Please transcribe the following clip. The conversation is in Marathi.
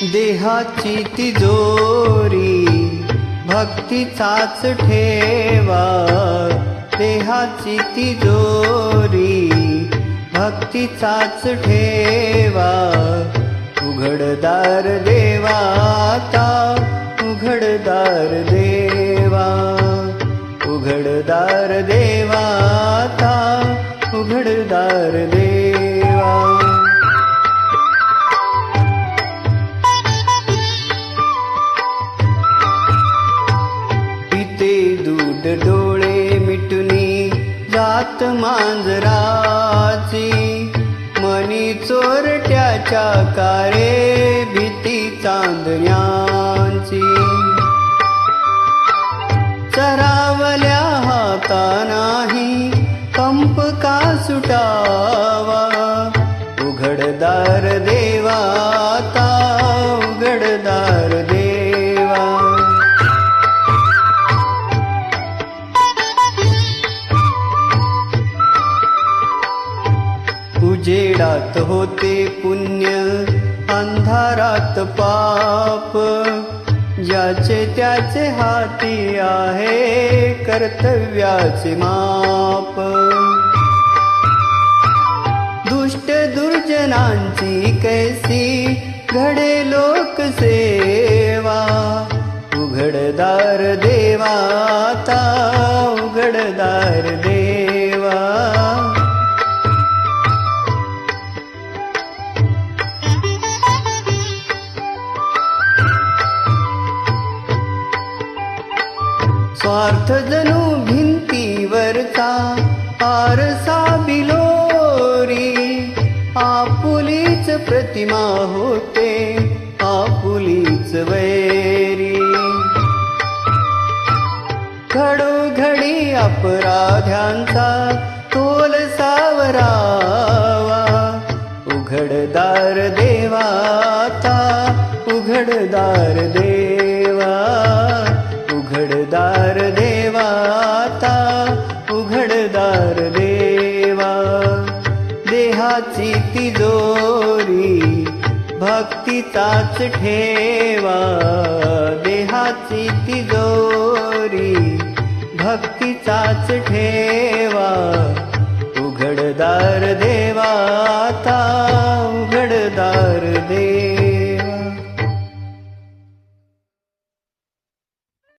देहाची तिजोरी भक्तीचाच ठेवा, देहाची तिजोरी भक्तीचाच ठेवा. उघडदार देवाता, उघडदार देवा, उघडदार देवाता, उघडदार देवा. पिते दूध डोळे मिटुनी जात मांजराची, मनी चोरट्याच्या कारे भीती चांदण्याची. चरावल्या हातानाही कंप का सुटावा, उघडदार देवाता, उघडदार देवा. उजेडात होते पुण्य, अंधारात पाप, ज्याचे त्याचे हाती आहे कर्तव्याचे माप. दुष्ट दुर्जनांची कैसी घडे लोकसेवा, उघडदार देवाता, उघडदार देवा. स्वार्थ जणू भिंतीवरचा आरसा बिलोरी, आपुलीच प्रतिमा होते आपुलीच वैरी. घडोघडी अपराध्यांचा तोल सावरावा, उघडदार देवाता, उघडदार देवा, उघडदार देवाता, उघडदार देवा. देहाची तिजोरी भक्तीचाच ठेवा, देहाची तिजोरी भक्तीचाच ठेवा. उघडदार देवाता, उघडदार देवा.